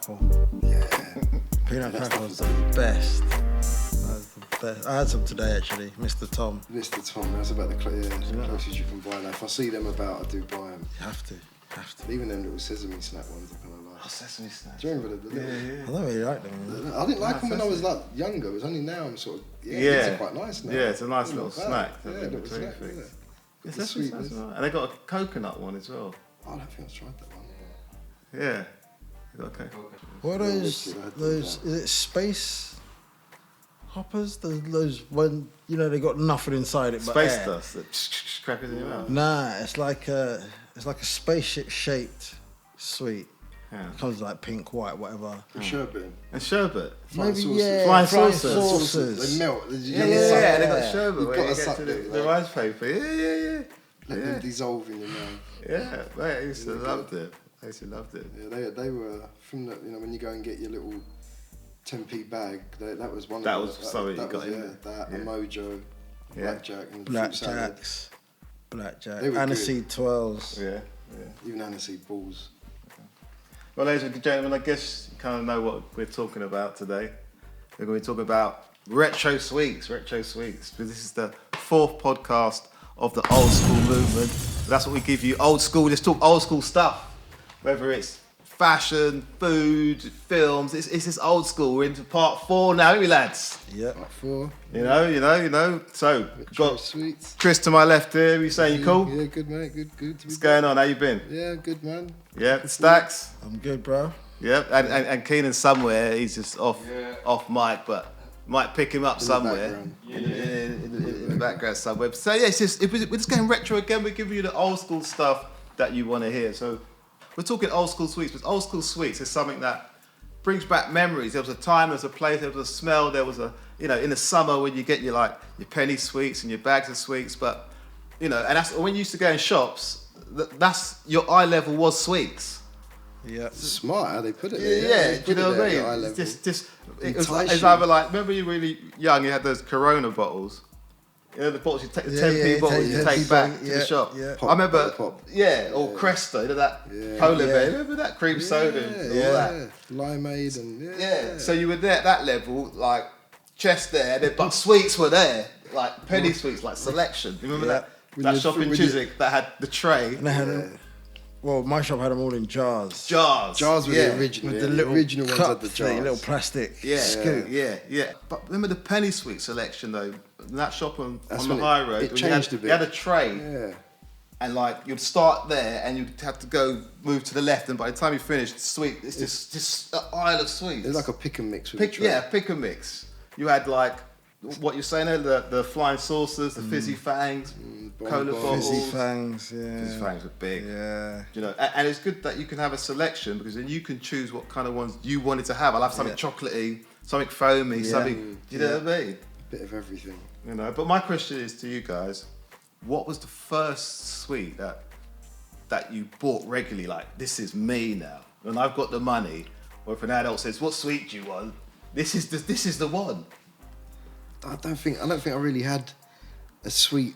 crackle. Yeah. Peanut crackle was the best. That was the best. I had some today actually, Mr. Tom. Mr. Tom, that's about the closest you can buy now. If I see them about, I do buy them. You have to. Even them little sesame snack ones, I kind of like. Oh, sesame snacks. Do you remember the little? I don't really like them. I didn't like them when I was like younger. It was only now I'm sort of It's quite nice now. Yeah, it's a nice little snack. Yeah, little snack. It's sweet. Right. And they got a coconut one as well. I don't think I've tried that one. Yeah. Okay. What are those? Is it space hoppers? Those when they got nothing inside it but space air. dust that crackers in your mouth. Nah, it's like a spaceship shaped sweet. Yeah. It comes like pink, white, whatever. And sherbet. And sherbet. Maybe Flying saucers. They melt. Yeah, they got sherbet where you get to the rice paper. Yeah. Let them dissolve in your mouth. Yeah, mate, I used to loved it. Yeah, they were from the when you go and get your little 10p bag. That was one. That of was something you got in there. That a Mojo, blackjack, and blackjack, They were aniseed twirls. Yeah. Even aniseed balls. Well, ladies and gentlemen, I guess you kind of know what we're talking about today. We're going to be talking about retro sweets. This is the 4th podcast of the Old Skool Movement. That's what we give you, old school. Let's talk old school stuff. Whether it's fashion, food, films, it's this old school. We're into part 4 now, aren't we, lads? Yeah. Part 4. You know. So, got sweets. Chris to my left here. You saying you cool? Yeah, good, mate. Good. What's going on? How you been? Yeah, good, man. Yeah, Stacks? I'm good, bro. Yeah, and Keenan's somewhere. He's just off mic, but might pick him up somewhere in the background somewhere. So yeah, we're just going retro again. We're giving you the old school stuff that you want to hear. So we're talking old school sweets, but old school sweets is something that brings back memories. There was a time, there was a place, there was a smell, there was in the summer when you get your penny sweets and your bags of sweets, but and that's when you used to go in shops. That's your eye level was sweets. Yeah, it's smart how they put it. Yeah, do you know what I mean? It's either like, remember you really young, you had those Corona bottles. The bottles you take, the 10p bottles you take back to the shop. Yeah. I remember, or Cresta, that Polar Bear. Remember that cream soda and all that? Limeade and So you were there at that level, like chest there, but sweets were there, like penny sweets, like Selection. You remember that shop in Chiswick that had the tray? And they had well, my shop had them all in jars. Jars were the original. With the original ones had the jars. Little plastic scoop. Yeah. But remember the penny sweet Selection though? In that shop on the high road, it changed a bit. You had a tray, and you'd start there, and you'd have to go move to the left, and by the time you finished, it's just an aisle of sweets. It's like a pick and mix with a tray. Yeah, pick and mix. You had what you're saying there, the flying saucers, the fizzy fangs, cola bottles. Fizzy fangs, Fizzy fangs were big. Yeah. And it's good that you can have a selection because then you can choose what kind of ones you wanted to have. I'll have something chocolatey, something foamy, something. You know what I mean? A bit of everything. But my question is to you guys: what was the first sweet that you bought regularly? Like, this is me now, and I've got the money. Or if an adult says, "What sweet do you want?" This is the one. I don't think I really had a sweet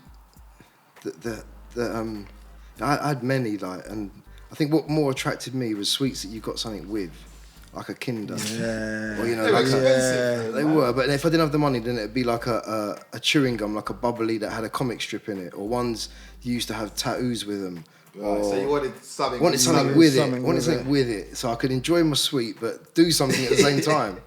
that I had many and I think what more attracted me was sweets that you got something with, like a Kinder. Yeah. Or, they were expensive. They were, but if I didn't have the money, then it'd be like a chewing gum, like a bubbly that had a comic strip in it, or ones you used to have tattoos with them. Right, so you wanted something. Wanted something with it, so I could enjoy my sweet, but do something at the same time.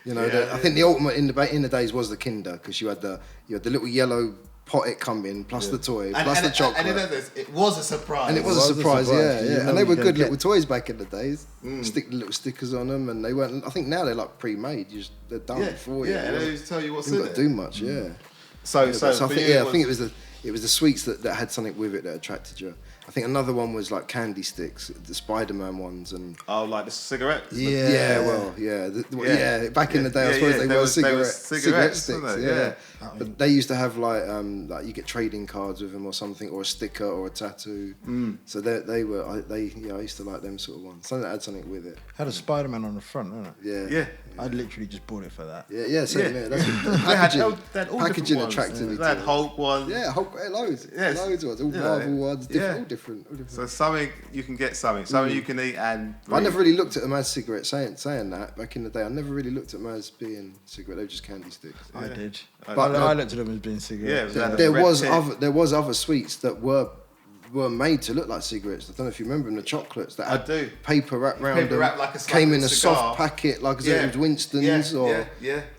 I think the ultimate in the days was the Kinder because you had the little yellow pot it come in plus the toy plus the chocolate. And it was a surprise. And it was a surprise, yeah. And they were good little toys back in the days. Stick the little stickers on them, and they weren't. I think now they're like pre-made. They're done for you. Yeah, and they just tell you what's in it. You haven't got to do much, So I think it was the sweets that had something with it that attracted you. I think another one was like candy sticks, the Spider-Man ones, and like the cigarettes. Back in the day, I suppose they were cigarette sticks. Yeah. But they used to have like you get trading cards with them or something, or a sticker or a tattoo. So I used to like them sort of ones. Something that had something with it. Had a Spider-Man on the front, didn't it? Yeah. I literally just bought it for that. Same. That's packaging attracted me. They had Hulk ones. Yeah, Hulk, loads of ones, all Marvel ones, all different. So something you can get something you can eat and breathe. I never really looked at them as cigarettes. Saying that back in the day, I never really looked at them as being cigarette. They were just candy sticks. I did, I but did. I looked at them as being cigarettes. Yeah, There was other sweets that were made to look like cigarettes. I don't know if you remember them, the chocolates that had paper wrap round Paper them. wrap like came in a cigar. soft packet, like it was Winston's or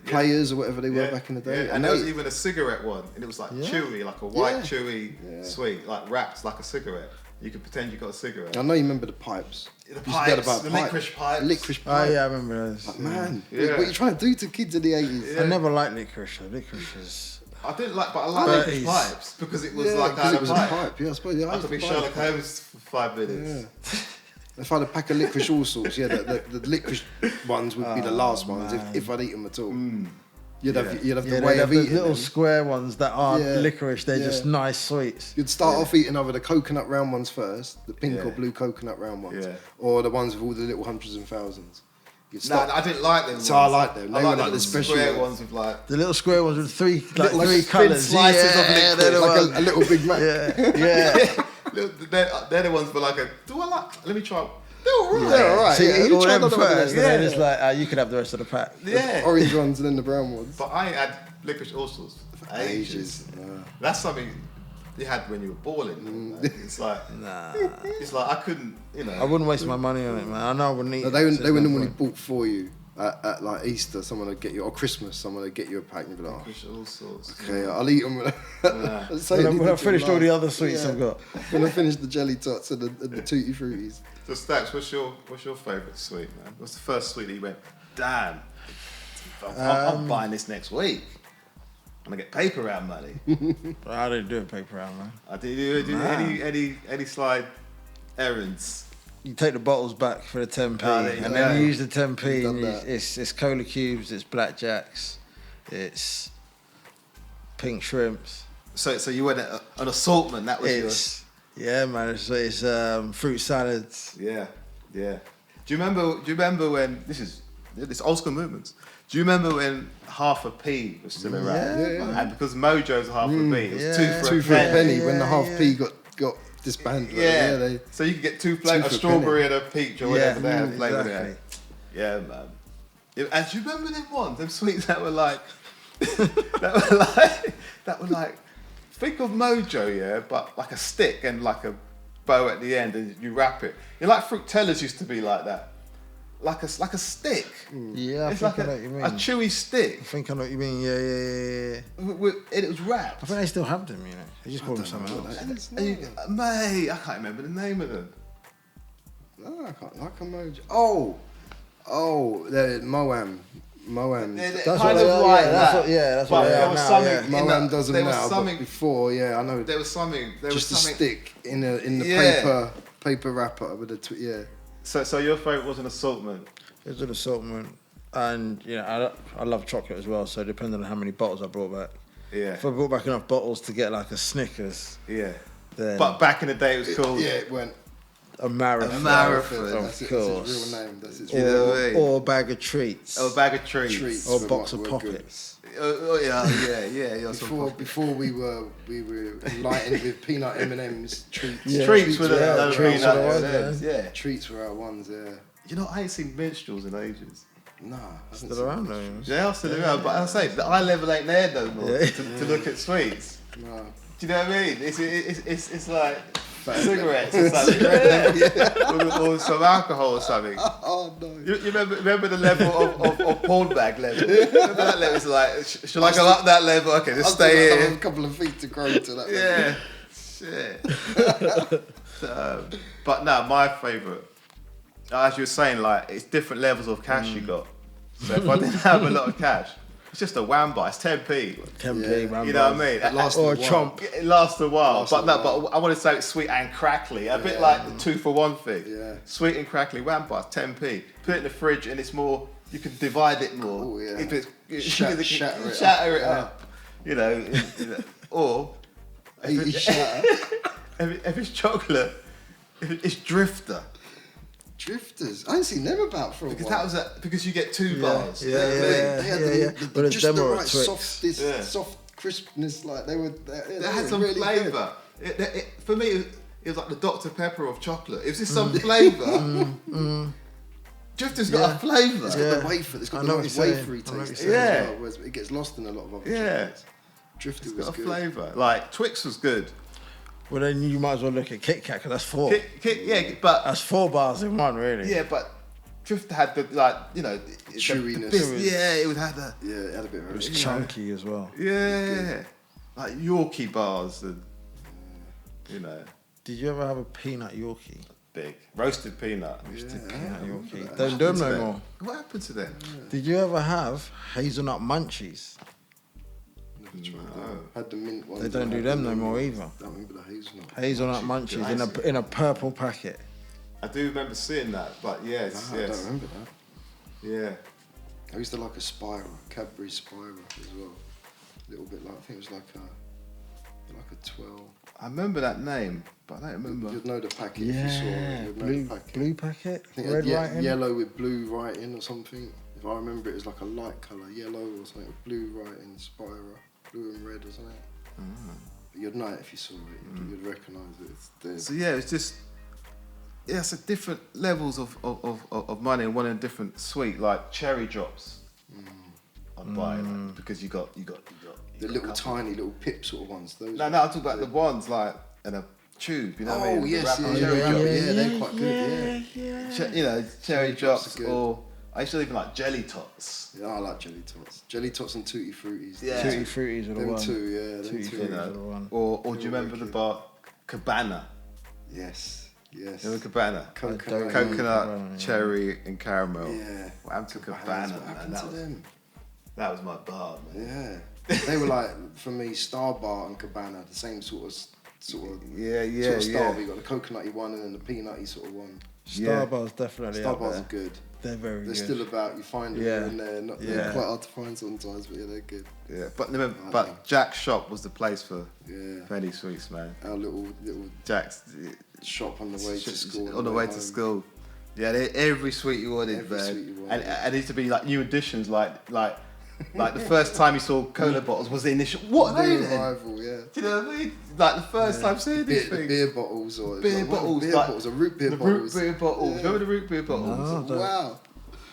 Players or whatever they were back in the day. And there was even a cigarette one, and it was like chewy, like a white chewy sweet, like wrapped like a cigarette. You could pretend you got a cigarette. I know you remember the pipes. The pipes, the licorice pipes. Licorice Oh pipe. yeah, I remember those. Like, man, what are you trying to do to kids in the 80s? I never liked licorice. Licorice is. I didn't like, but I like licorice pipes because it was like because a it was pipe. a pipe. Yeah, I suppose. Yeah, I could be Sherlock Holmes for 5 minutes. Yeah. If I had a pack of licorice all sorts, the licorice ones would be the last ones if I'd eat them at all. You'd have the way of eating little them. square ones that aren't licorice. They're just nice sweets. You'd start off eating either the coconut round ones first, the pink or blue coconut round ones, or the ones with all the little hundreds and thousands. No, I didn't like them. So I like them. I They were like like the the special square ones with like The little square ones with three like three thin colours. slices of liquid. they're the like ones. a little Big Mac. they're the ones with like a. Do I like? Let me try. They're alright. They're alright. So you eat You all tried them that one first, and there. then it's like you could have the rest of the pack. Yeah. The orange ones and then the brown ones. But I had licorice all sorts for ages. That's something you had when you were balling. It's like it's like I couldn't, I wouldn't waste my money on it, man. I know I wouldn't eat. No, they were normally bought for you at like Easter. Someone would get you, or Christmas. Someone would get you a pack, and you'd be like, licorice all sorts. okay, I'll eat them. When I finished all the other sweets I've got. When I finished the jelly tots and the tutti fruities. So Stax, what's your favourite sweet, man? What's the first sweet that you went, damn, I'm buying this next week. I'm gonna get paper round money. I didn't do a paper round, man. I did you do any slide errands? You take the bottles back for the 10p, and then you use the 10p. And it's cola cubes, it's blackjacks, it's pink shrimps. So you went an assortment. That was It's yeah, man. It's fruit salads. Yeah. Do you remember when this Old Skool Movements? Do you remember when half a p was still around? Yeah. And because Mojo's half a p, it was two for a penny. When the half p got disbanded. So you could get two flavors, a strawberry and a peach or whatever they had flavour exactly. there. Yeah, man. And do you remember them ones? Them sweets that were like, think of Mojo, but like a stick and like a bow at the end, and you wrap it. Like Fruitellas used to be like that, like a stick. Yeah, It's I like think I know what you mean. a chewy stick. I think I know what you mean. Yeah. And it was wrapped. I think they still have them, They just call them something else. Mate, I can't remember the name of them. No, I can't. Like a Mojo. Oh, the Moam. That's kind what of they are, like yeah, that. that's But what they there are was now. something Yeah. in Moam that- does them there was now, something- but before, I know. There was something. Just a stick in the paper wrapper with a So your favourite was an assortment. It was an assortment, and I love chocolate as well. So depending on how many bottles I brought back, if I brought back enough bottles to get like a Snickers, then But back in the day, it was called it went. a marathon. That's of course. That's its real name. That's its Or a bag of treats. a bag of treats. Or a box of poppets. Before we were enlightened with peanut M&M's treats. Treats were the treats were the ones, yeah. Treats were our ones. You know, I ain't seen minstrels in ages. Nah, Still around though. They are still around, but I say the eye level ain't there no more to look at sweets. Nah. Do you know what I mean? It's like cigarettes or something, or some alcohol or something. Oh no! You remember the level of porn bag level? Remember that level? It's like, should I go up that level? Okay, just stay here. A couple of feet to grow to that. Yeah, shit. But no, my favourite, as you were saying, like it's different levels of cash you got. So if I didn't have a lot of cash, it's just a Wham bar. It's 10p. 10p, man. You know what I mean? lasts or a a while. chomp. It lasts a while, but I want to say it's sweet and crackly, a bit like the 2-for-1 thing. Yeah. Sweet and crackly Wham bars, 10p. Put it in the fridge, and it's more. You can divide it more. Oh, yeah. If it's Shatter it up. You know, or if it's chocolate, it's Drifter. Drifters. I ain't seen them about for a Because while. because you get 2 bars. They had But it's just the demo right at Twix. soft crispness. Like they They had some really flavour. For me, it was like the Dr. Pepper of chocolate. It was just some flavour. Drifter's got a flavour. It's got the wafer. It's got the nice wafery taste. Yeah. Whereas it gets lost in a lot of other Yeah. chocolates. Drifter It's was got a good. flavour. Like Twix was good. Well, then you might as well look at Kit Kat because that's 4. But That's 4 bars in one, really. yeah, but Drifter had the Chewiness. it would have the Yeah, it had a bit of It was everything. chunky as well. like Yorkie bars and Did you ever have a peanut Yorkie? big roasted peanut. Peanut Yorkie. What Don't do them happened to no more. What happened to them? Did you ever have hazelnut munchies? Never tried that. Had the mint ones. They don't do them no more either. I don't remember the hazelnut. Hazelnut munchies in a purple packet. I do remember seeing that, but yes. I don't remember that. Yeah. I used to like a Spira, Cadbury Spira as well. A little bit like, I think it was like a 12. I remember that name, but I don't remember. You'd know the packet if you saw it. You'd know the packet. Blue packet? I think Red writing? yellow with blue writing or something. If I remember, it was like a light colour, yellow or something with blue writing, Spira, blue and red or something. But you'd know it if you saw it. You'd recognise it. It's there. So yeah, it's just it's a different levels of money and wanting a different sweet, like cherry drops. I'd buy like, because you got the little tiny little pip sort of ones. Those. No, I'm talking about the ones like in a tube. You know what I mean? Oh yes, The yeah, wrapper cherry drops. they're quite good. Yeah. Cherry drops are good. or I used to even like jelly tots. Yeah, I like jelly tots. Jelly tots and tutti fruities. Yeah. Tutti Fruities are the Them one. two, yeah. Them Tutti two. Fruities are the one. Or do you remember the bar Cabana? Yes. You know Cabana? Coconut. Coconut, Cabana, cherry and caramel. Yeah. What happened to Cabana, What man? happened to them? That was my bar, man. Yeah. They were like, for me, Star Bar and Cabana, the same sort of style. But you got the coconutty one and then the peanutty sort of one. Starbar's definitely Star up Bars there. are good. They're very They're good. still about, you find them here and there. They're quite hard to find sometimes, but yeah, they're good. Yeah, but Jack's shop was the place for penny sweets, man. Our little Jack's shop on the way to school. On the way to school. Yeah, every sweet you wanted, Every man. sweet you wanted. And it used to be like new editions, like the first time you saw cola bottles was the initial. What are they then? Rival, yeah. Do you know what I mean? Like the first time seeing these things. Beer bottles or Beer bottles, beer like bottles or root beer the bottles. root beer bottles. Yeah. Remember the root beer bottles? No. Wow.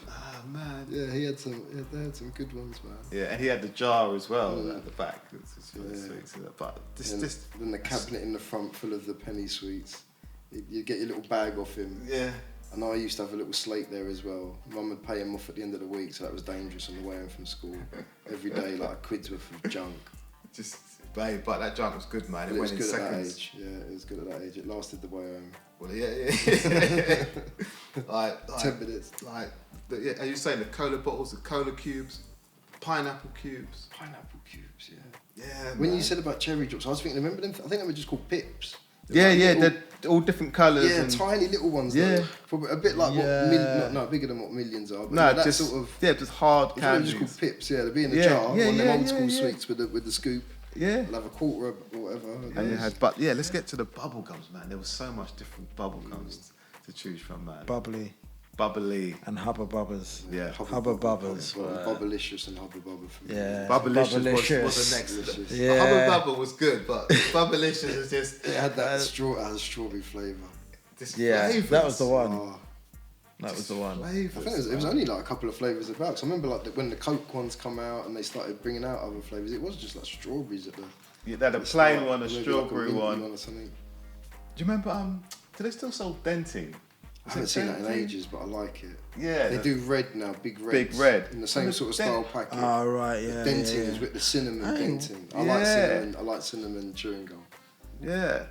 Oh man. Yeah, they had some good ones, man. Yeah, and he had the jar as well at the back. It's really sweet. But Then the cabinet in the front full of the penny sweets. You get your little bag off him. yeah. And I used to have a little slate there as well. Mum would pay him off at the end of the week, so that was dangerous on the way home from school. Every day, like a quid's worth of junk. But that junk was good, man. But It it went was in good at that seconds. age. Yeah, it was good at that age. It lasted the way home. Well, yeah. like 10 minutes. Are you saying the cola bottles, the cola cubes, pineapple cubes? Pineapple cubes, yeah. Yeah. When man. you said about cherry drops, I was thinking, remember them? I think they were just called pips. Yeah, Little- they're all different colours. Yeah, and tiny little ones. Yeah. Though. Probably a bit like what bigger than what millions are. But no, that just sort of. just hard I think candies. they're just called pips. Yeah, they'd be in a Yeah, jar. yeah, One of them yeah, old school yeah. sweets with the scoop. Yeah. They'll have a quarter or whatever. And you had, but yeah, let's get to the bubble gums, man. There was so much different bubble gums to choose from, man. Bubbly. And Hubba Bubbas. Yeah. Hubba Bubbas. Bubblicious and Hubba Bubba for me. Yeah. Bubblicious was the next. Bubblicious. Yeah. Hubba Bubba was good, but Bubblicious is just. It had that strawberry flavour. Yeah, flavours. that was the one. Oh, That was the one. Flavours, I think it was only like a couple of flavours about. Cause I remember like when the Coke ones come out and they started bringing out other flavours, it was just like strawberries at the. Yeah, they had a plain start, one, a maybe strawberry like a one. or something. Do you remember? Do they still sell Dentyne? I haven't seen that in ages, but I like it. Yeah. They do red now, big red. Big red. In the same sort of style packet. Oh, right, yeah. Dentyne yeah. is with the cinnamon Hey. Dentyne. I like cinnamon chewing gum. Yeah.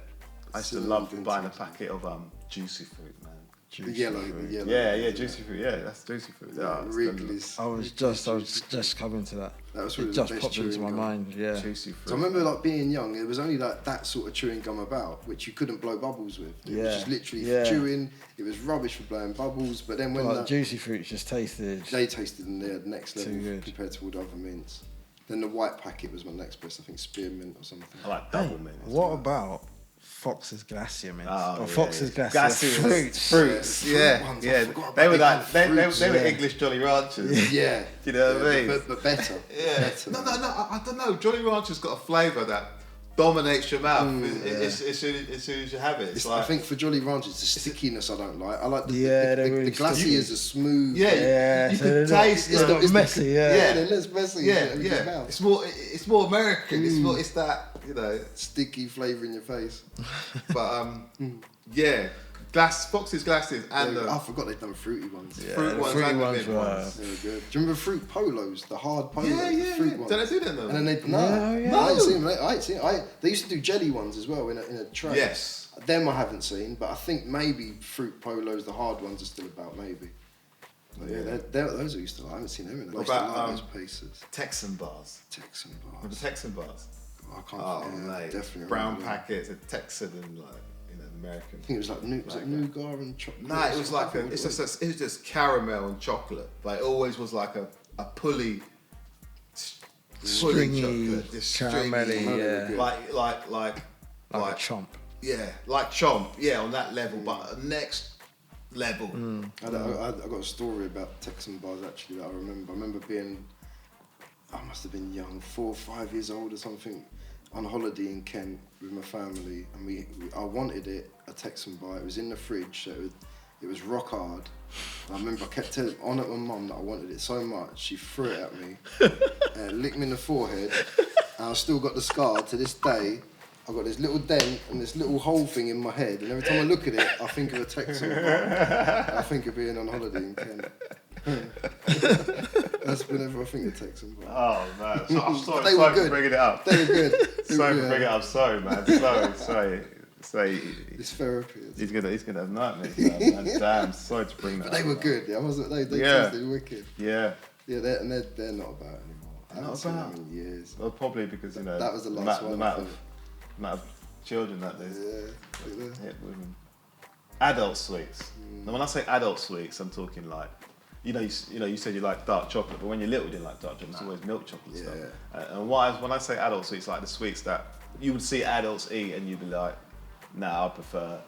I used to Cinnamon love buying a Dentyne. packet of juicy fruit, man. The yellow. Yeah, juicy fruit. Yeah, that's juicy fruit. Yeah, it's Wrigley's. I was just coming to that. That was It really just the best popped into chewing my gum. mind, yeah. Juicy fruit. So I remember like being young, there was only like that sort of chewing gum about, which you couldn't blow bubbles with. It was just literally for chewing. It was rubbish for blowing bubbles. But then when Like Juicy Fruits just tasted. they tasted and they had next level Too good. compared to all the other mints. Then the white packet was my next best. I think spearmint or something. I like Hey, double mint. what about Fox's Glacier mints? Oh, or Fox's Glacier Fruits. fruits? Yeah, ones, I yeah. forgot They were about like the they fruits, were yeah. English Jolly Ranchers. Yeah. Do you know what I mean? But better. Yeah. Better, No, man. I don't know. Jolly Rancher's got a flavour that dominates your mouth as soon as you have it. It's like, I think for Jolly Ranchers, the stickiness I don't like. I like the really glaciers are smooth. you can taste it's not messy. They're less messy. Yeah. It's more American. It's that, you know, sticky flavour in your face. But Fox's glasses and I forgot they've done fruity ones. Yeah, fruit ones and the mid ones. They were good. Do you remember fruit polos, the hard polos? Yeah. Fruit ones. Don't they do them though? And then I ain't seen them. They used to do jelly ones as well in a tray. Yes. Them I haven't seen, but I think maybe fruit polos, the hard ones, are still about maybe. But those I used to like. I haven't seen them in a What about those pieces. Texan bars? Texan bars. Remember Texan bars? I can't. Oh mate, definitely brown packets, a Texan and like, you know, American. I think it was like nougat and chocolate. Nah, it was like it was just caramel and chocolate. But it always was like a pulley, Stringy, chocolate, just caramelly, like a chomp. Yeah, like chomp. Yeah, on that level, but next level. I got a story about Texan bars actually that I remember. I remember being, I must have been young, 4 or 5 years old or something, on holiday in Kent with my family, and I wanted it, a Texan bar. It was in the fridge, so it was rock hard. And I remember I kept telling my mum that I wanted it so much, she threw it at me, licked me in the forehead, and I still got the scar to this day. I've got this little dent and this little hole thing in my head, and every time I look at it, I think of a Texan bar. I think of being on holiday in Kent. That's whenever I think of Texan bar. Oh man, I'm sorry, They were good. for bringing it up. They were good. Sorry for bringing it up. Sorry, man. Sorry. It's therapy. He's gonna have nightmares. Man. Damn, sorry to bring that. But they were good. Yeah, they tasted wicked. Yeah. Yeah, they're not about it anymore. I haven't seen them in years. Well, probably because, you know, that was the last one. The amount of children that there's. Yeah. Women. Adult sweets. Now, when I say adult sweets, I'm talking like, you said you like dark chocolate, but when you're little, you didn't like dark chocolate. It's always milk chocolate stuff. And when I say adult sweets, like the sweets that you would see adults eat, and you'd be like, nah, I prefer,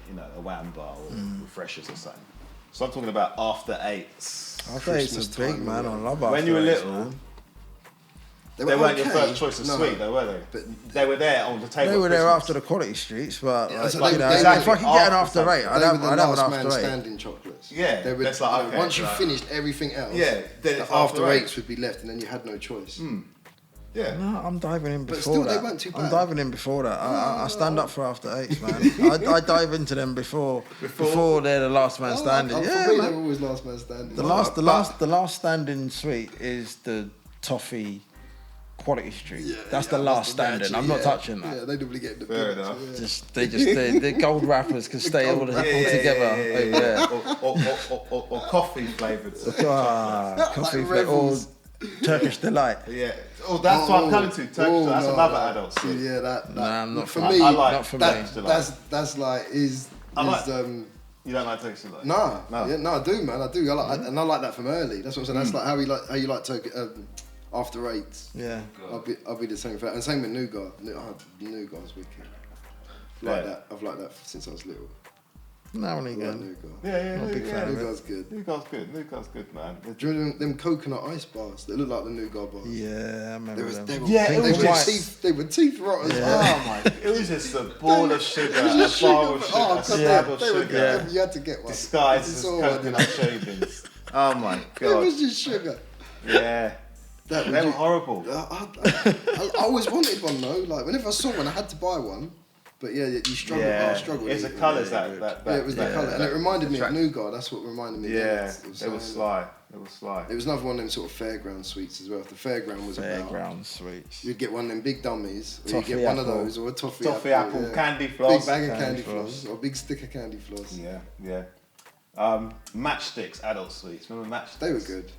you know, a Wham bar or Refreshers or something. So I'm talking about after eights. After eights was big, man. I love after when you were eights, little. man. They weren't your first choice of sweet, though, were they? But they were there on the table. They were there after the quality streets, but so if I could get an after eight, I'd have an last after man eight. standing chocolates. Yeah, they would, that's like, okay, once you finished everything else, then the after eights would be left, and then you had no choice. Yeah. No, I'm diving in before still, that. they weren't too bad. I'm diving in before that. I stand up for after eights, man. I dive into them before they're the last man standing. For me, they were always last man standing. The last standing sweet is the toffee quality street. That's the last standing. I'm not touching that. Yeah, they normally get the fair enough. The gold wrappers can stay all together over there. Or coffee flavoured. Coffee flavoured. Turkish delight. Yeah. Oh, that's what I'm coming to. Turkish. That's another adult sweet. Yeah, that. Nah, I'm not for me. Not for me. That's like is. You don't like Turkish delight? No. Yeah, no, I do, man. I do. And I like that from early. That's what I'm saying. That's like how you like Turkish after eights. Yeah. I'll be the same for that. And same with nougat. Nougat's wicked. Like that. I've liked that since I was little. Now and again. Yeah. Not a big fan of it. Nougat's good. Nougat's good, man. Do you remember them coconut ice bars? They look like the nougat bars. Yeah, I remember them. They were teeth rotters. Yeah. Oh my! It was just a ball of sugar, a bar of sugar, a slab of sugar. You had to get one. Disguised as coconut shavings. Oh my god! It was just sugar. Yeah. They were horrible. I always wanted one though. Like whenever I saw one, I had to buy one. But yeah, you struggle. I struggled. It's the colours that. Yeah, it was the colour, and it reminded me of nougat. That's what reminded me. Yeah, it was sly. It was another one of them sort of fairground sweets as well. If the fairground was fairground sweets, you'd get one of them big dummies, or toffee you'd get one apple. of those, or a toffee apple, candy floss, big bag of candy floss, or a big stick of candy floss. Yeah. Matchsticks, adult sweets. Remember matchsticks? They were good.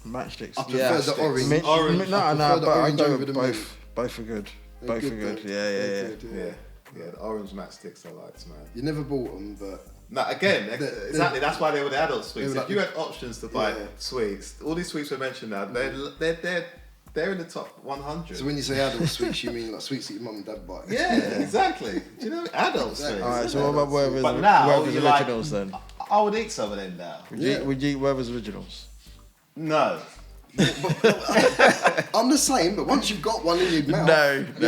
Matchsticks. I prefer the orange. Orange. No, but I go with both. Both are good. Both are good. Yeah. Yeah, the orange matchsticks I liked, man. You never bought them, but... No, again, exactly, that's why they were the adult sweets. Like if you had options to buy sweets, all these sweets we mentioned now, they're in the top 100. So when you say adult sweets, you mean like sweets that your mum and dad buy? Yeah, exactly. Do you know adult sweets? Alright, so what about Werther's Originals then? I would eat some of them now. Would you eat Werther's Originals? No. I'm the same, but once you've got one in your mouth,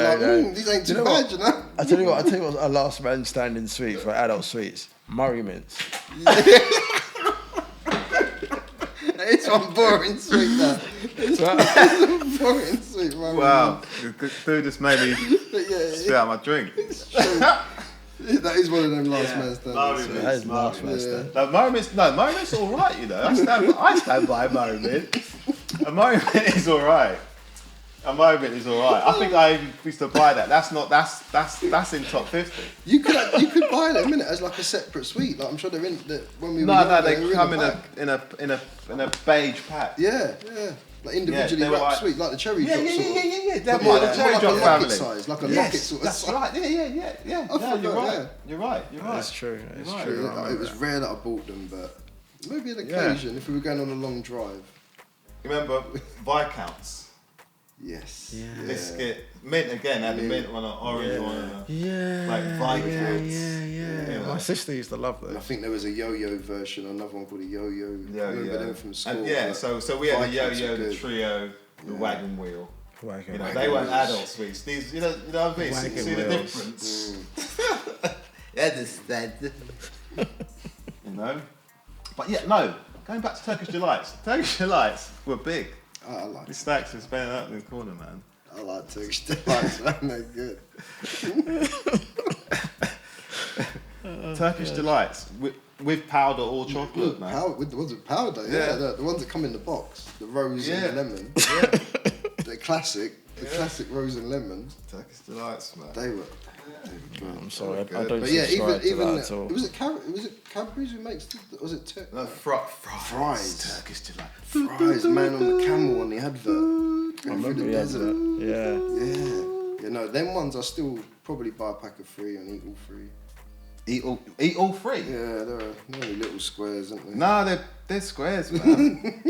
these ain't too bad, you know. I tell you what, a last man standing sweet for adult sweets. Murray mints. It's one boring sweet now. Boring sweet, man. Wow, the dude just made me spit out my drink. It's true. That is one of them last man standards. That is last man standard. No, Murray Mint's all right, you know. I stand by Murray Mint. A Murray Mint is all right. I think I used to buy that. That's in top 50. You could buy them in it as like a separate sweet. Like I'm sure they're in when we. No, they come in a beige pack. Yeah. Like individually wrapped sweet, like the cherry drop sort of. Yeah. But more the cherry like drop a family. locket size, like a locket sort of That's size. right. Yeah. You're right. That's true. It's Right. true. Yeah, it was rare that I bought them, but maybe an occasion if we were going on a long drive. Remember Viscounts? Yes. Yeah. Biscuit. Mint again, had the mint one, an orange one. Like Viscounts. Yeah. My sister used to love And I those. think there was a yo-yo version, another one called a yo-yo. Remember them from school? And so we had the Viscounts yo-yo, were the good. trio, the wagon wheel. Wagon You know, wheels. they weren't adult sweets. These, you know what I mean? Wagon See the wheels. difference? Understand? You know? But yeah, no. Going back to Turkish Delights. Turkish Delights were big. I like These snacks were spinning up in the corner, man. I like Turkish Delights, man. They're good. Turkish Delights with powder or chocolate, man. With the ones with powder, the ones that come in the box, the rose and the lemon. The classic rose and lemon. Turkish Delights, man. They were I'm sorry, I good. don't But yeah, subscribe to even that at all. was it Cadbury's who makes was it Fries. Turkish Delight. fries? Man on the camel on the advert. I remember Through the the desert. advert. Yeah. No, them ones I still probably buy a pack of 3 and eat all 3. Eat all three? Yeah, they're only little squares, aren't they? No, they're squares, man.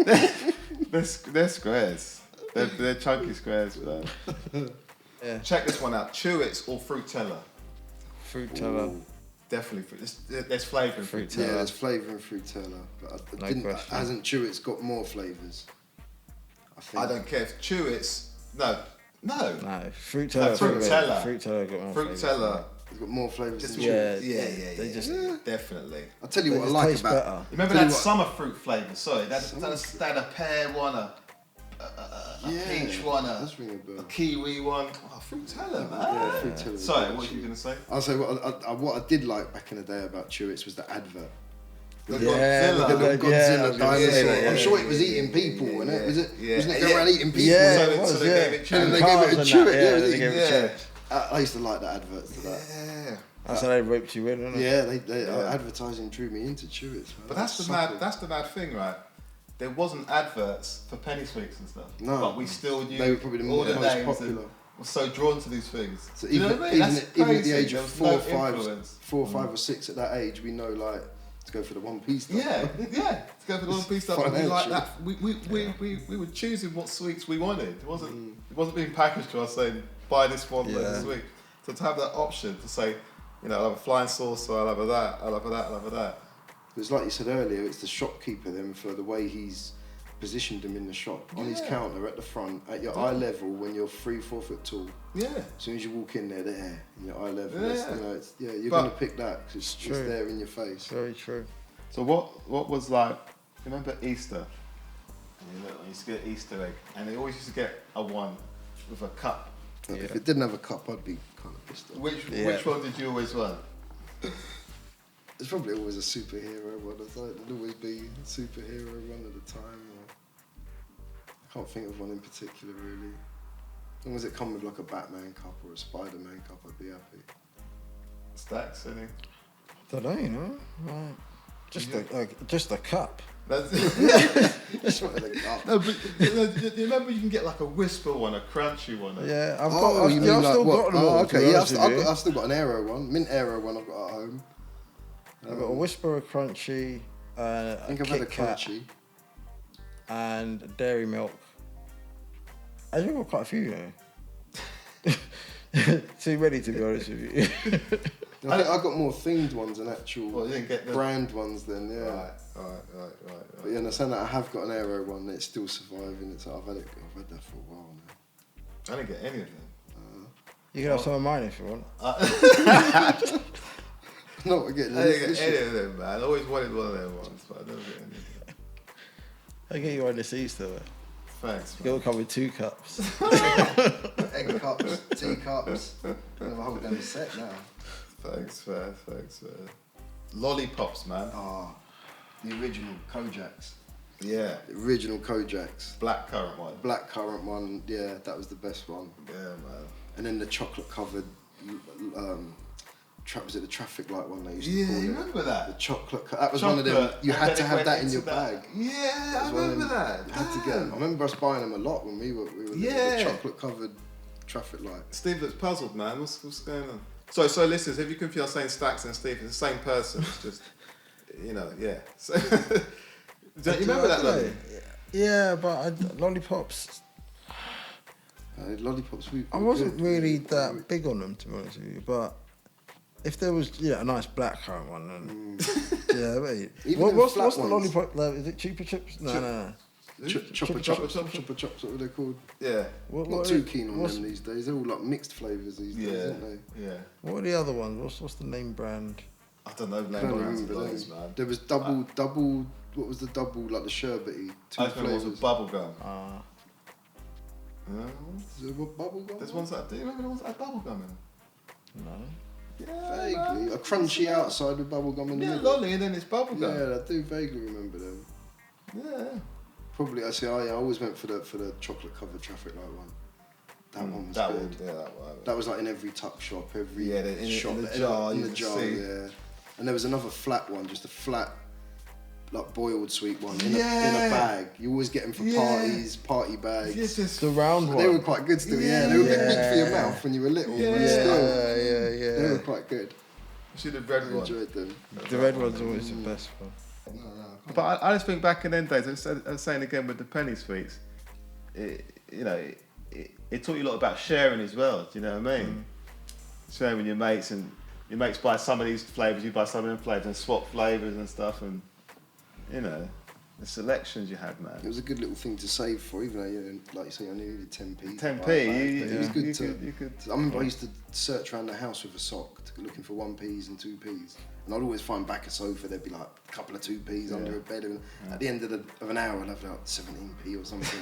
they're squares. They're chunky squares, man. Yeah. Check this one out. Chewits or Fruitella? Fruitella. Ooh, definitely. There's flavour in Fruitella. Yeah, there's flavour in Fruitella, but No question. hasn't Chewits got more flavours? I think. I don't care if Chewits. No. No, Fruitella. Fruitella got more flavours. Fruitella. It's got more flavours than Yeah, Chewits. They just Definitely. I'll tell you they what I just like taste about. better. Remember Tell you that what- summer fruit flavour? Sorry, that had a pear one, a peach one, That's ring a bell. a kiwi one. Oh, Fruitella, man. Yeah, Fruitella. Sorry, what were you going to say? I'll say what I did like back in the day about Chewits was the advert. The Yeah, Godzilla. The Yeah, I Godzilla was gonna say dinosaur. that, I'm yeah. sure it was eating people, wasn't it? Was it? Yeah. Wasn't it going around eating people? Yeah, So it was, they gave it And they Chewits. gave it a Cars chew and it, that, yeah, they gave it Yeah. Chewits. I used to like the adverts to that. Yeah. That's how they roped you in, wasn't it? Yeah, they advertising drew me into Chewits. Man. But that's the mad thing, right? There wasn't adverts for penny sweets and stuff. No. But we still knew They were probably the all the most names popular. and were so drawn to these things. So Do you know even, what I mean? even, That's even at the crazy. age There of was 4 no or 5, influence. 4, 5 or 6 at that age, we know like to go for the one piece stuff. Yeah. To go for the one piece stuff. And we like Financial. that. We were choosing what sweets we wanted. It wasn't being packaged to us saying buy this one Yeah. sweet. So to have that option to say, you know, I'll have a flying saucer, I'll have a that, I'll have a that, I'll have a that. It's like you said earlier, it's the shopkeeper then for the way he's positioned them in the shop on his counter at the front at your eye level when you're 3-4 foot tall. Yeah. As soon as you walk in there, they're in your eye level. Yeah. That's, you know, you're But- gonna pick that because it's true. there in your face. Very true. So what was like? Remember Easter? And you used to get an Easter egg, and they always used to get a one with a cup. If it didn't have a cup, I'd be kind of pissed off. Which one did you always want? It's probably always a superhero one. It'd always be a superhero one at a time. Or I can't think of one in particular really. As long as it come with like a Batman cup or a Spider-Man cup, I'd be happy. Stacks, any? Don't know, you know. Just a cup. That's Just wanted a cup. No, but you remember you can get like a Wispa one, a crunchy one. Yeah, I've Oh, you mean I've like still what? got them all. Oh, okay. Yeah, I've I've still got an Aero one, mint Aero one. I've got at home. got a Whisper, a Crunchy, I think I've had a Kit Kat, crunchy. and a Dairy Milk. I've got quite a few, you know. Too many to be honest with you. I think I got more themed ones than actual Well, you didn't get the brand ones then, yeah. Right. But yeah, and I saying that I have got an Aero one that's still surviving. I've had that for a while now. I didn't get any of them. You can have some of mine if you want. No, we're getting I didn't get any of them, man. I always wanted one of them ones, but I never get any of them. I'll get you one this Easter. Thanks, man. It'll come with 2 cups. egg cups, tea cups. I'm gonna hold them set now. Thanks, man. Lollipops, man. The original Kojaks. Yeah. The original Kojaks. Blackcurrant one. Yeah, that was the best one. Yeah, man. And then the chocolate covered, was it the traffic light one they used to call Yeah, it? you remember that? The that was one of them, you had to have that in your bag. Yeah, I remember that. You had to get them. I remember us buying them a lot when we were the chocolate covered traffic light. Steve looks puzzled, man. What's going on? So listeners, if you confuse saying Stacks and Steve, it's the same person. It's just, yeah. So, don't you remember that, Lolly? Yeah, but lollipops. Lollipops. I wasn't really that big on them, to be honest with you. But if there was, a nice blackcurrant one, then what's the lollipop? Is it Chupa Chips? No. Chopper chops, what they're called. Yeah. Not too keen on them these days. They're all like mixed flavours these days, aren't they? Yeah. What are the other ones? What's the name brand? I don't know the name brands of those, man. There was double. What was the double, like the sherbety? 2 flavours. It was bubble gum. Is there a bubble gum? There's ones that. Do you remember the ones that had bubble gum in? No. Yeah, vaguely. A crunchy outside with bubble gum in the middle. Yeah, lolly, and then it's bubble gum. Yeah, I do vaguely remember them. Yeah. Probably, I always went for the chocolate covered traffic light one. That one was good. That was like in every tuck shop, every shop, in the jar, yeah. And there was another flat one, just a flat, like boiled sweet one in a bag. You always get them for parties, party bags. Yes, it's the round one. They were quite good still. Yeah, they were a bit big for your mouth when you were little. Yeah, but still, yeah. They were quite good. You should have red one. Enjoyed them. The red one's always the best one. But I just think back in them days, I was saying again with the penny sweets, it taught you a lot about sharing as well. Do you know what I mean? Sharing with your mates, and your mates buy some of these flavours, you buy some of them flavours, and swap flavours and stuff, and the selections you had, man. It was a good little thing to save for, even though, like you say, I only needed 10p. 10p, it was good you could. I remember I used to search around the house with a sock, looking for 1p's and 2p's. And I'd always find back a sofa, there'd be like a couple of 2p's under a bed. And at the end of an hour, I'd have like 17p or something.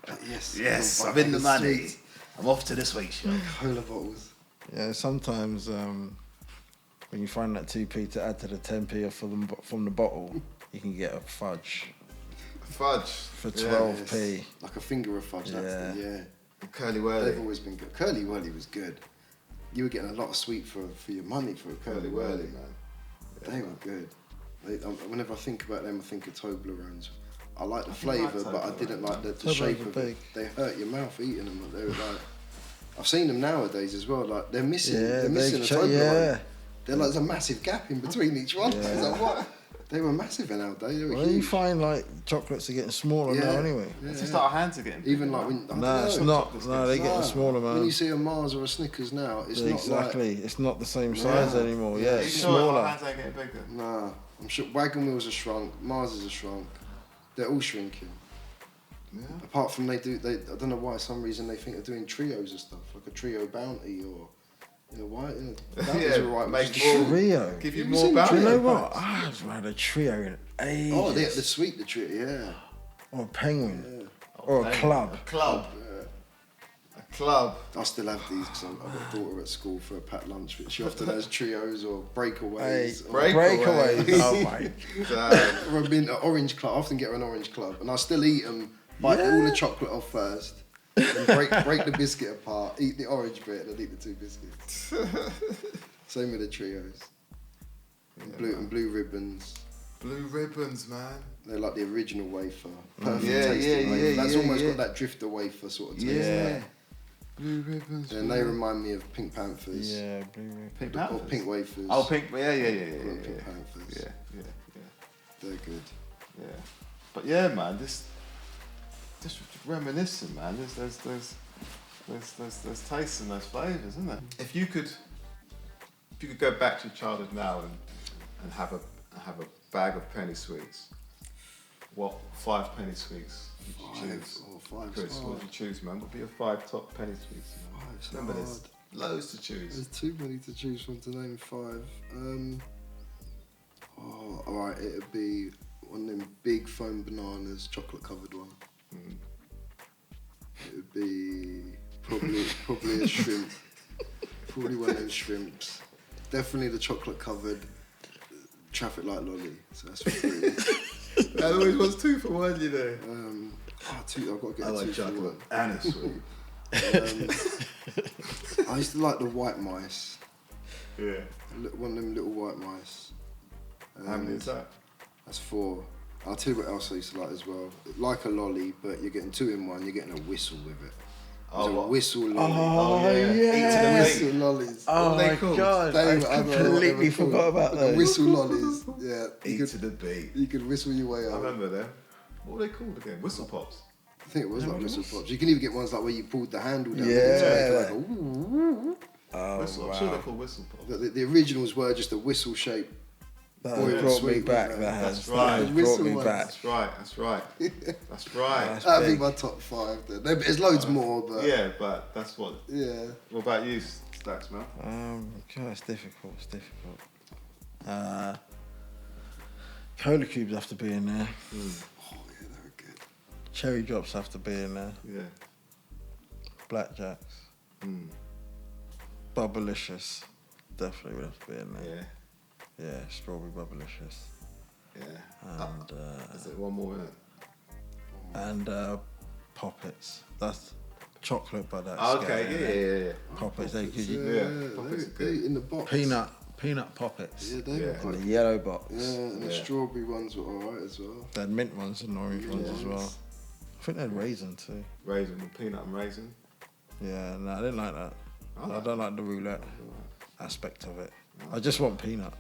But yes, I'm in the money. Sweets. I'm off to the sweet shop. Cola bottles. Yeah, sometimes when you find that 2p to add to the 10p or from the bottle, you can get a fudge. Fudge? For 12p. Yes. Like a finger of fudge, Curly Whirly. They've always been good. Curly Whirly was good. You were getting a lot of sweet for your money for a Curly Whirly, man. They were good. Whenever I think about them, I think of Toblerones. I like the flavour, but I didn't like the shape of it. They hurt your mouth eating them. They were like, I've seen them nowadays as well. Like they're missing a Toblerone. Yeah. They're like there's a massive gap in between each one. Yeah. It's like, what? They were massive nowadays. They were huge. You find like chocolates are getting smaller now anyway. Yeah. It's just our hands are getting bigger. Even like when it's not. No, they're getting smaller, man. When you see a Mars or a Snickers now, it's not exactly. It's not the same size anymore. Yeah, it's smaller. Our hands ain't getting bigger. Nah, I'm sure Wagon Wheels are shrunk. Mars are shrunk. They're all shrinking. Yeah. Apart from I don't know why. For some reason they think they're doing trios of stuff, like a trio bounty or. Why? Bounties are right. Make trio. Give you more bounty. Do you know what? I haven't had a trio in ages. Oh, the trio, yeah. Or a penguin. Yeah. Or a club. A club. A club. I still have these because I've got a daughter at school for a packed lunch, which she often has trios or breakaways. Breakaways. Oh my god. Or I've been an orange club. I often get her an orange club, and I still eat them. Bite all the chocolate off first. And break the biscuit apart, eat the orange bit, and then eat the 2 biscuits. Same with the trios. And blue ribbons. Blue ribbons, man. They're like the original wafer. Perfect tasting wafer. That's almost got that drifter wafer sort of taste. Yeah. Blue ribbons. And they remind me of Pink Panthers. Yeah, blue ribbons. Pink Panthers? Or Pink wafers. Oh, Pink, yeah. Pink Panthers. Yeah. They're good. Yeah. But yeah, man, just reminiscing, man. There's tastes and those flavours, isn't there? If you could if you could go back to your childhood now and have a bag of penny sweets, what 5 penny sweets would you choose? Chris, what would you choose, man? What would be your 5 top penny sweets? Remember, there's loads to choose. There's too many to choose from to name 5. Alright, it'd be one of them big foam bananas, chocolate covered one. It would be probably a shrimp. Probably one of them shrimps. Definitely the chocolate covered traffic light lolly. So that's for 3. That always was 2 for 1, you know. 2. I've got to get I like 2 for chocolate 1. and a sweet. I used to like the white mice. Yeah. One of them little white mice. How many is that? That's 4. I'll tell you what else I used to like as well. Like a lolly, but you're getting 2 in 1. You're getting a whistle with it. There's a whistle lolly. Oh, yeah. Eat to the whistle lollies. Oh my God, I completely forgot about the those. whistle lollies. Yeah. Eat to the beat. You could whistle your way out. I remember them. What were they called again? Whistle pops. I think it was like whistle pops. You can even get ones like where you pulled the handle down. Yeah. Like, ooh. Oh, Whistle. wow. I'm sure they're called whistle pops. The originals were just a whistle shape. That Boy, brought me sweet, back. man. That has. That's right. That brought me Whistle back. That's right. That's right. That's right. That's That'd be big. my top 5. Then. There's loads more, but Yeah, but that's what. yeah. What about you, Stacks, man? God, it's difficult. Cola cubes have to be in there. Oh yeah, they were good. Cherry drops have to be in there. Yeah. Blackjacks. Bubblicious definitely would have to be in there. Yeah. Yeah, strawberry bubblicious. Yeah. And Is there one more in it? and poppets. That's chocolate, but that's Okay. Yeah. Poppets. They could They in the box. peanut poppets. Yeah, they were Yeah. In quite the good. yellow box. Yeah, and the Yeah. strawberry ones were alright as well. They had mint ones and orange ones as well. I think they had raisin too. Raisin, peanut and raisin. Yeah, no, I didn't like that. I I like don't like the roulette aspect of it. I just want peanut.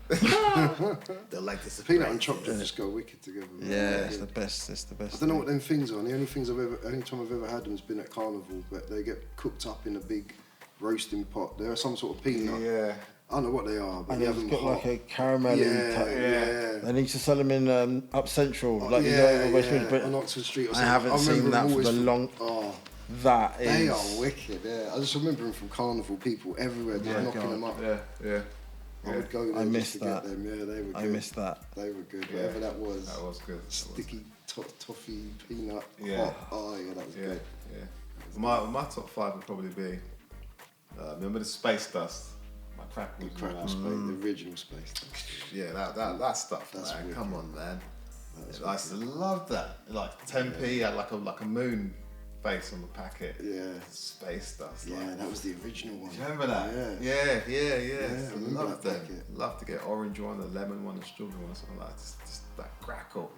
They're like this. Peanut and chocolate just go wicked together. Man. Yeah, it's the best. It's the best. I don't know what them things are. The only time I've ever had them has been at carnival, but they get cooked up in a big roasting pot. They're some sort of peanut. Yeah. I don't know what they are, but And you it's have them got hot. like a caramelly type. Yeah. They need to sell them in up central, like you yeah, know, in West Midlands, on but Oxford Street or I something. haven't seen remember that them for the always long. Oh, That is. they are wicked. Yeah, I just remember them from carnival. People everywhere just knocking them up. Yeah. I would go there I just missed to that. get them. Yeah, they were good. I missed that. They were good. Yeah. Whatever that was. That was good. Sticky toffee peanut. Yeah. Hot. Oh yeah, that was Yeah. good. My top 5 would probably be. Remember the space dust? My crackle. The crackle space, the original space. Yeah, that stuff. That's Man. wicked. Come on, man. That's I used to love that. Like 10p had like a moon face on the packet. Yeah. Space dust. Yeah, like. that was the original one. Do you remember that? Yeah. Yeah. I I remember loved that them. packet. Loved to get orange one, a lemon one, a strawberry one, something like that. Just that crackle.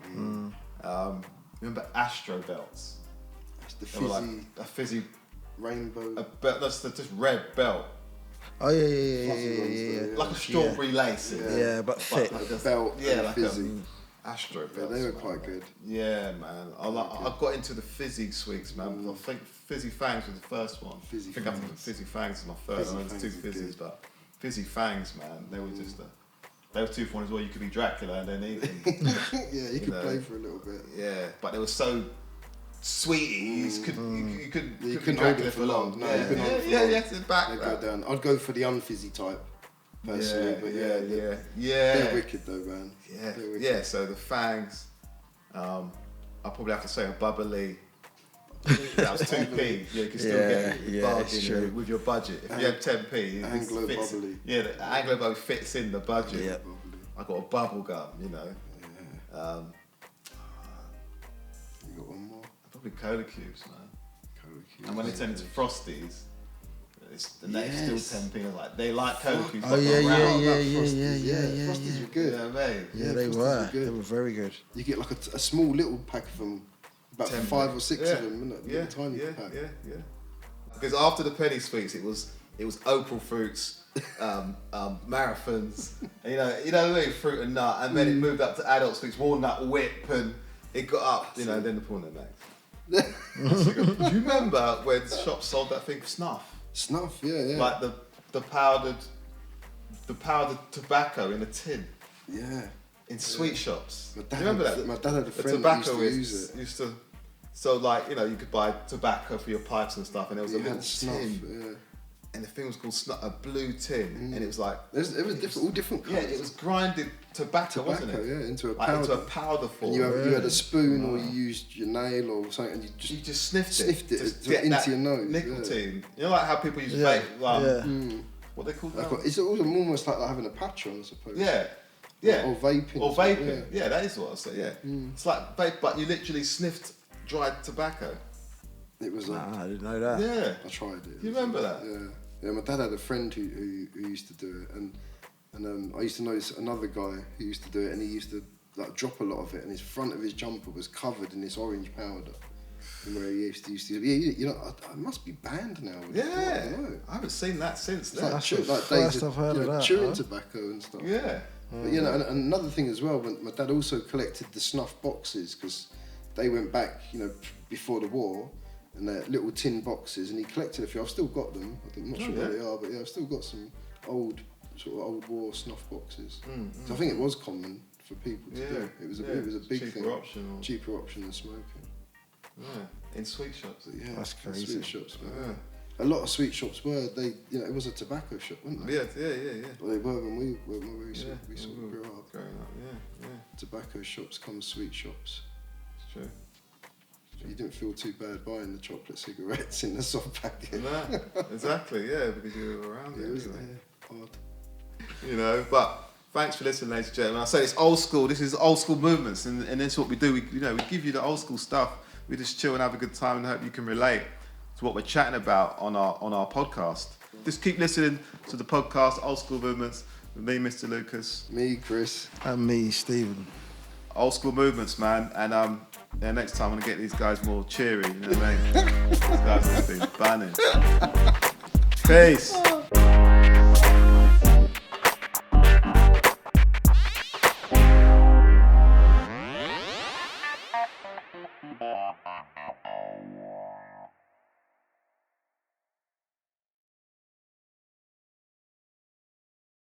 Remember Astro belts? That's the They were like fizzy a fizzy, rainbow. a belt. That's the just red belt, Oh yeah. like a strawberry lace. Yeah, but thick. Like a belt. Yeah, and like fizzy. Astro Yeah, belts. they were man. quite good. Yeah, man. I got into the fizzy sweets, man. I think Fizzy Fangs was the first one. Fizzy I think I think Fangs. Fizzy Fangs is my third. Fizzy I know there's 2 Fangs are fizzies, good. but Fizzy Fangs, man, they were just they were 2 for 1 as well. You could be Dracula and then eat them. Yeah, you could know. play for a little bit. Yeah, but they were so sweety. You couldn't You be couldn't hold Dracula it for long. No, yeah, you couldn't hold it for yeah, long. you had to back They that. go down. I'd go for the unfizzy type, personally. But yeah. they're wicked though, man. Yeah, They're wicked. yeah. So the Fangs, I'll probably have to say a bubbly. That was 2p. Yeah, you can still get a bargain it's true. with your budget. If you had 10p, it Anglo fits, bubbly. Yeah, the Anglo bubbly fits in the budget. Yeah. I got a bubble gum, you know. You got one more? Probably cola cubes, man. Cola cubes. And when they turn into frosties, the next Yes. still 10p. Like they like cola cubes. Oh but yeah. they're round. Frosties were good. Yeah, mate. Yeah, they Frosties were. were good. They were very good. You get like a small little pack of them, about 10 5 or 6 yeah. of them, isn't it? Yeah, Little tiny yeah, pack. yeah. Because after the penny sweets, it was opal fruits, marathons, you know what I mean, fruit and nut, and then it moved up to adult sweets, walnut whip, and it got up, you know, then the porno max. Do you remember when shops sold that thing for snuff? Snuff, yeah. Like the powdered the powdered tobacco in a tin. Yeah. In sweet shops. My dad Do you remember that? My dad had a friend that used to use it. So like, you know, you could buy tobacco for your pipes and stuff, and there was a little snuff, tin. And the thing was called a blue tin, and it was like... It was all different colours. Yeah, it was grinded tobacco, wasn't it? Yeah, into a like, powder. Into a powder form. And you had a spoon, or you used your nail or something, and you just sniffed it into your nose. Nicotine. You know, like how people use vape, what they call that? It's almost like having a patch on, I suppose. Yeah. Or vaping. Or vaping. Yeah, that is what I say. Yeah. It's like vape, but you literally sniffed dried tobacco. It was like... I didn't know that. Yeah. I tried it. You remember that? Yeah. Yeah, my dad had a friend who used to do it, and I used to know another guy who used to do it, and he used to like drop a lot of it, and his front of his jumper was covered in this orange powder. And where he used to you know, I must be banned now. Yeah, I haven't seen that since then. Like first I've heard of that. Chewing tobacco and stuff. Yeah. But you know, and another thing as well, my dad also collected the snuff boxes because they went back, you know, before the war. And they're little tin boxes, and he collected a few. I've still got them. I'm not sure where they are, but yeah, I've still got some old war snuff boxes. So I think it was common for people to do. It was a big thing. Cheaper option than smoking. Yeah, in sweet shops. But yeah, that's crazy. Sweet shops. A lot of sweet shops were it was a tobacco shop, wasn't it? Yeah. Well, they were when we sort of grew up. Growing up, yeah. Tobacco shops come sweet shops. It's true. You didn't feel too bad buying the chocolate cigarettes in the soft packet. No, exactly, because you were around it. It was hard. You know, but thanks for listening, ladies and gentlemen. I say it's old school. This is Old Skool Movements, and this is what we do. We give you the old school stuff. We just chill and have a good time, and hope you can relate to what we're chatting about on our podcast. Just keep listening to the podcast, Old Skool Movements, with me, Mr. Lucas. Me, Chris. And me, Stephen. Old Skool Movements, man. And next time I'm going to get these guys more cheery, you know what I mean? These guys have been banning. Peace.